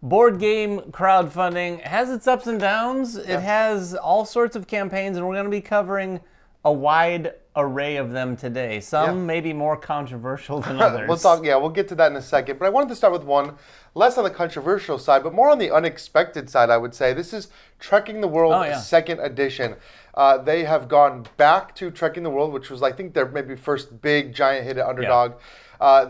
board game crowdfunding has its ups and downs. It has all sorts of campaigns, and we're going to be covering a wide array of them today. Some maybe more controversial than others. We'll get to that in a second. But I wanted to start with one less on the controversial side, but more on the unexpected side, I would say. This is Trekking the World Second Edition. They have gone back to Trekking the World, which was, I think, their maybe first big giant hit at Underdog.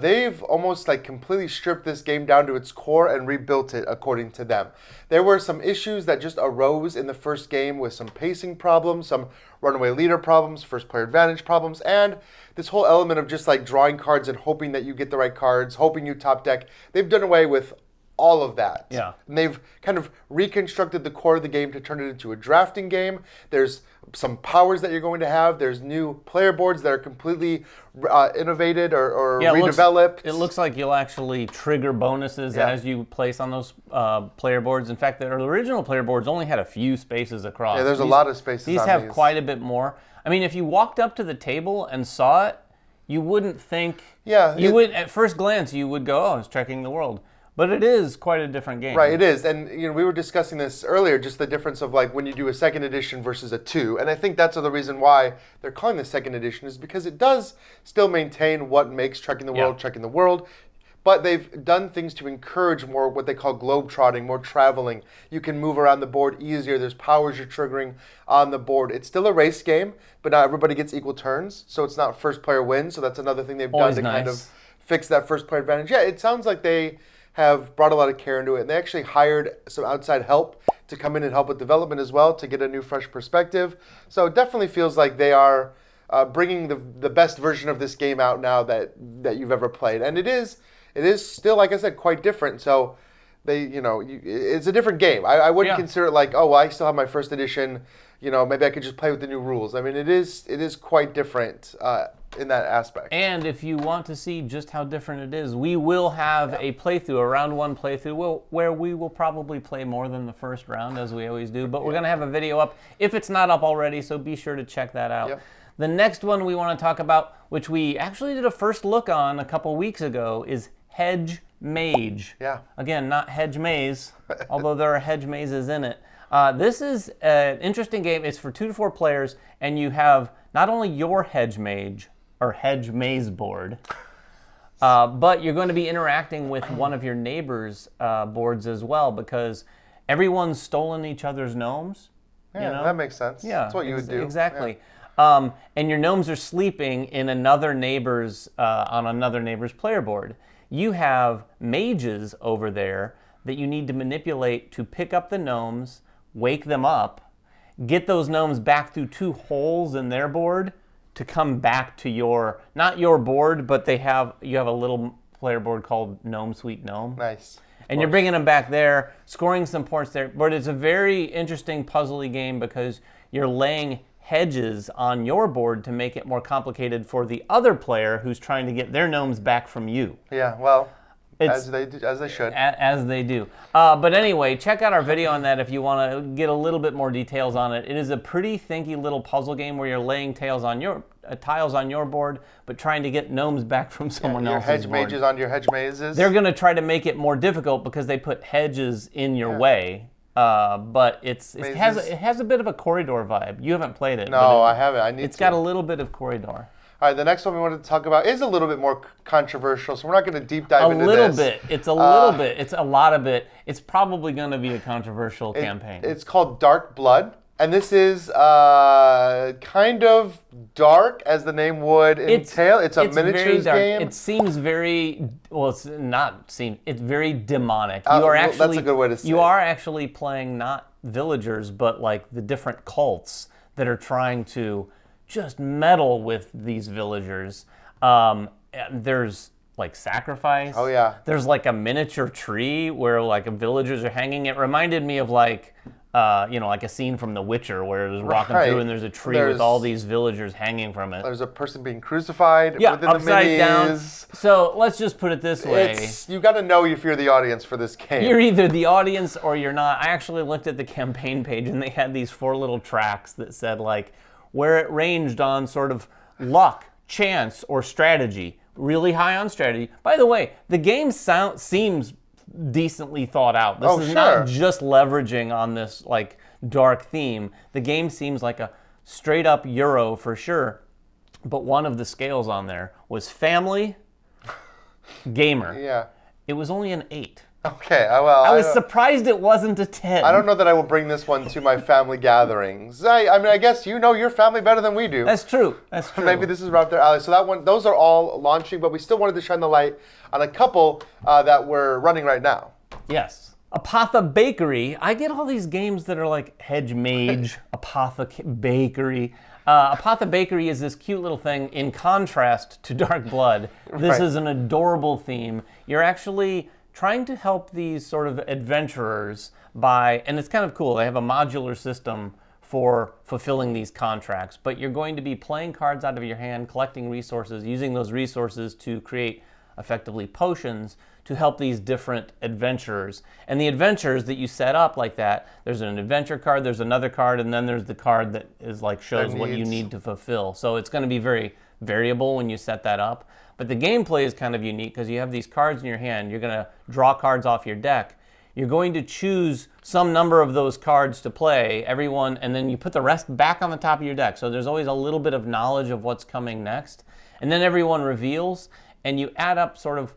They've almost completely stripped this game down to its core and rebuilt it according to them. There were some issues that just arose in the first game with some pacing problems, some runaway leader problems, first player advantage problems, and this whole element of just drawing cards and hoping that you get the right cards, hoping you top deck. They've done away with all of that. Yeah. And they've kind of reconstructed the core of the game to turn it into a drafting game. There's some powers that you're going to have. There's new player boards that are completely innovated or redeveloped. It looks like you'll actually trigger bonuses as you place on those player boards. In fact, the original player boards only had a few spaces across. Yeah, there's a lot of spaces on these. These have quite a bit more. I mean, if you walked up to the table and saw it, you wouldn't think... Yeah. would at first glance, you would go, it's Trekking the World. But it is quite a different game. Right, it is. And we were discussing this earlier, just the difference of when you do a second edition versus a 2. And I think that's the reason why they're calling this second edition is because it does still maintain what makes Trekking the World Trekking the World. But they've done things to encourage more what they call globe-trotting, more traveling. You can move around the board easier. There's powers you're triggering on the board. It's still a race game, but now everybody gets equal turns. So it's not first player wins. So that's another thing they've done to kind of fix that first player advantage. Yeah, it sounds like they have brought a lot of care into it. And they actually hired some outside help to come in and help with development as well to get a new, fresh perspective. So it definitely feels like they are bringing the best version of this game out now that you've ever played. And it is still, like I said, quite different. So it's a different game. I wouldn't consider it I still have my first edition. Maybe I could just play with the new rules. I mean, it is quite different in that aspect. And if you want to see just how different it is, we will have a playthrough, a round one playthrough, where we will probably play more than the first round, as we always do. But we're going to have a video up if it's not up already, so be sure to check that out. Yep. The next one we want to talk about, which we actually did a first look on a couple weeks ago, is Hedge Mage. Yeah. Again, not Hedge Maze, although there are hedge mazes in it. This is an interesting game. It's for 2 to 4 players, and you have not only your Hedge Mage or Hedge Maze board, but you're going to be interacting with one of your neighbors' boards as well, because everyone's stolen each other's gnomes. Yeah, that makes sense. Yeah, that's what you would do. Exactly. Yeah. And your gnomes are sleeping in another neighbor's on another neighbor's player board. You have mages over there that you need to manipulate to pick up the gnomes, wake them up, get those gnomes back through 2 holes in their board to come back to not your board, but you have a little player board called Gnome Sweet Gnome. Nice. And you're bringing them back there, scoring some points there. But it's a very interesting puzzly game because you're laying hedges on your board to make it more complicated for the other player who's trying to get their gnomes back from you. Yeah, well, as they should. As they do. But anyway, check out our video on that if you want to get a little bit more details on it. It is a pretty thinky little puzzle game where you're laying tiles on your board, but trying to get gnomes back from someone else's board. Your hedge mages on your hedge mazes. They're going to try to make it more difficult because they put hedges in your way. But it has a bit of a corridor vibe. You haven't played it. No, I haven't. It's got a little bit of corridor. All right, the next one we wanted to talk about is a little bit more controversial, so we're not going to deep dive into this. A little bit. It's a little bit. It's a lot of it. It's probably going to be a controversial campaign. It's called Dark Blood, and this is kind of dark, as the name would entail. It's a miniatures game. It seems very, it's very demonic. That's a good way to say it. You are actually playing not villagers, but the different cults that are trying to just meddle with these villagers. There's sacrifice. Oh yeah. There's a miniature tree where villagers are hanging. It reminded me of a scene from The Witcher where it was walking through and there's a tree with all these villagers hanging from it. There's a person being crucified within the upside minis. Down. So let's just put it this way. You got to know if you're the audience for this game. You're either the audience or you're not. I actually looked at the campaign page and they had these 4 little tracks that said where it ranged on sort of luck, chance, or strategy. Really high on strategy. By the way, the game seems decently thought out. This Oh, is sure. not just leveraging on this like dark theme. The game seems like a straight up Euro for sure, but one of the scales on there was family, gamer. Yeah. It was only an 8. Okay, well, I was surprised it wasn't a 10. I don't know that I will bring this one to my family gatherings. I mean, I guess you know your family better than we do. That's true. That's true. Maybe this is right up their alley. So that one, those are all launching, but we still wanted to shine the light on a couple that we're running right now. Yes. Apothebakery. I get all these games that are like Hedge Mage, Apothebakery. Apothebakery is this cute little thing in contrast to Dark Blood. This Right. is an adorable theme. You're actually trying to help these sort of adventurers by, and it's kind of cool, they have a modular system for fulfilling these contracts, but you're going to be playing cards out of your hand, collecting resources, using those resources to create effectively potions to help these different adventurers. And the adventures that you set up like that, there's an adventure card, there's another card, and then there's the card that is like shows what you need to fulfill. So it's going to be very variable when you set that up. But the gameplay is kind of unique because you have these cards in your hand. You're going to draw cards off your deck. You're going to choose some number of those cards to play, everyone, and then you put the rest back on the top of your deck. So there's always a little bit of knowledge of what's coming next. And then everyone reveals, and you add up sort of,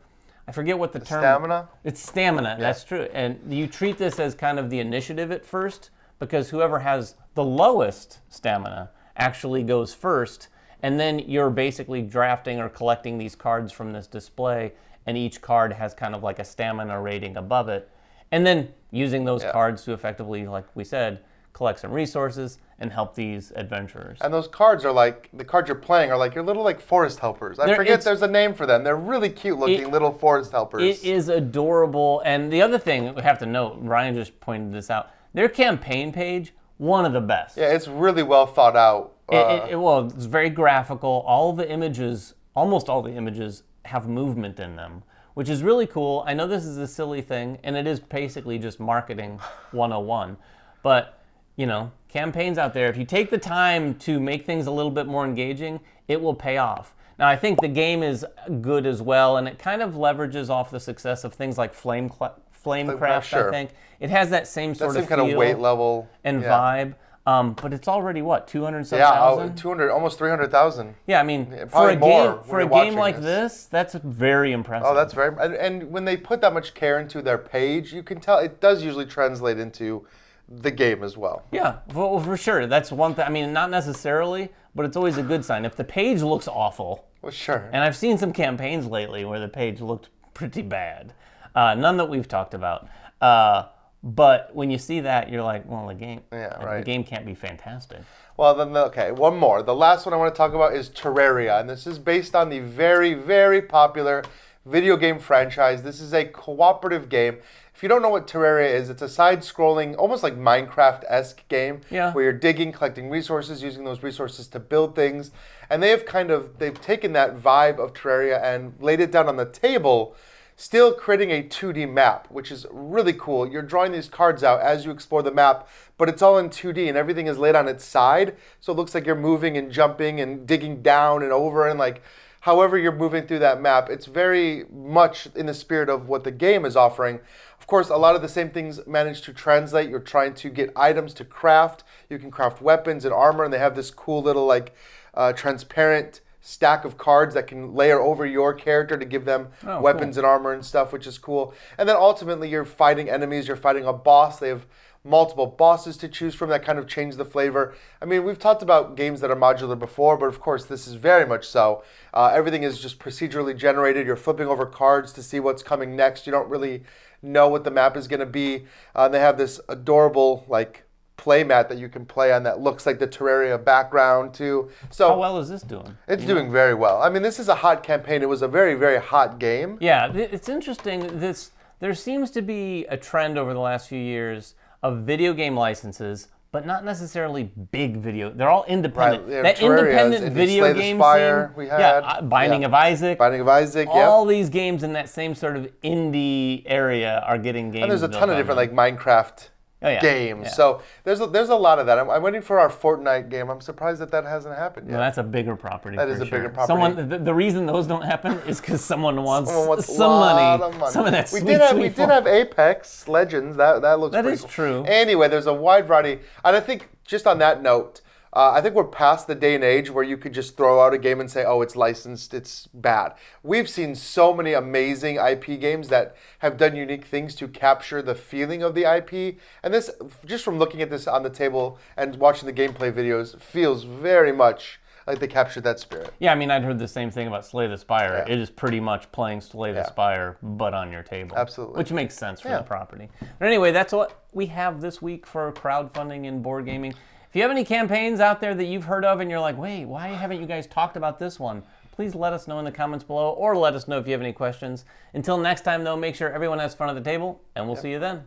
I forget what the term. Stamina? It's stamina, that's true. And you treat this as kind of the initiative at first, because whoever has the lowest stamina actually goes first. And then you're basically drafting or collecting these cards from this display, and each card has kind of like a stamina rating above it. And then using those cards to effectively, like we said, collect some resources and help these adventurers. And those cards are like, the cards you're playing are like your little like forest helpers. I forget there's a name for them. They're really cute looking little forest helpers. It is adorable. And the other thing we have to note, Ryan just pointed this out, their campaign page, one of the best. Yeah, it's really well thought out. Well, it's very graphical. All the images, almost all the images, have movement in them, which is really cool. I know this is a silly thing, and it is basically just marketing 101. But, you know, campaigns out there, if you take the time to make things a little bit more engaging, it will pay off. Now, I think the game is good as well, and it kind of leverages off the success of things like Flamecraft, sure. I think. It has that same sort of kind feel of weight level and vibe. But it's already what, 200-some Yeah, thousand? 200, almost 300,000. Yeah, I mean, for probably a more game when you're like watching this, that's very impressive. Oh, that's very, and when they put that much care into their page, you can tell it does usually translate into the game as well. Yeah, well, for sure. That's one thing. I mean, not necessarily, but it's always a good sign. If the page looks awful, Well, sure. and I've seen some campaigns lately where the page looked pretty bad, none that we've talked about. But when you see that, you're like, well, the game can't be fantastic. Well, then, okay, one more. The last one I want to talk about is Terraria, and this is based on the very, very popular video game franchise. This is a cooperative game. If you don't know what Terraria is, it's a side-scrolling, almost like Minecraft-esque game where you're digging, collecting resources, using those resources to build things. And they've taken that vibe of Terraria and laid it down on the table, still creating a 2D map, which is really cool. You're drawing these cards out as you explore the map, but it's all in 2D and everything is laid on its side. So it looks like you're moving and jumping and digging down and over and like however you're moving through that map. It's very much in the spirit of what the game is offering. Of course, a lot of the same things manage to translate. You're trying to get items to craft. You can craft weapons and armor, and they have this cool little like transparent stack of cards that can layer over your character to give them weapons and armor and stuff, which is cool. And then ultimately you're fighting enemies, you're fighting a boss. They have multiple bosses to choose from that kind of change the flavor. I mean, we've talked about games that are modular before, but of course this is very much so. Everything is just procedurally generated. You're flipping over cards to see what's coming next. You don't really know what the map is going to be. They have this adorable like play mat that you can play on that looks like the Terraria background too. So how well is this doing? It's doing very well. I mean, this is a hot campaign. It was a very, very hot game. Yeah, it's interesting. There seems to be a trend over the last few years of video game licenses, but not necessarily big video. They're all independent. Right. That independent video game Spire, scene. we had. Binding of Isaac. Binding of Isaac. All these games in that same sort of indie area are getting games. And there's a ton of different like Minecraft games. Yeah. So there's a lot of that. I'm waiting for our Fortnite game. I'm surprised that hasn't happened yet. Well, that's a bigger property. That is a bigger property. The reason those don't happen is because someone wants some money. of money. Some of that we sweet, did have Apex Legends. That looks that pretty is cool. true. Anyway, there's a wide variety, and I think just on that note, I think we're past the day and age where you could just throw out a game and say, oh, it's licensed, it's bad. We've seen so many amazing IP games that have done unique things to capture the feeling of the IP. And this, just from looking at this on the table and watching the gameplay videos, feels very much like they captured that spirit. Yeah, I mean, I'd heard the same thing about Slay the Spire. Yeah. It is pretty much playing Slay the Spire, but on your table. Absolutely. Which makes sense for the property. But anyway, that's what we have this week for crowdfunding and board gaming. If you have any campaigns out there that you've heard of and you're like, wait, why haven't you guys talked about this one? Please let us know in the comments below, or let us know if you have any questions. Until next time, though, make sure everyone has fun at the table, and we'll see you then.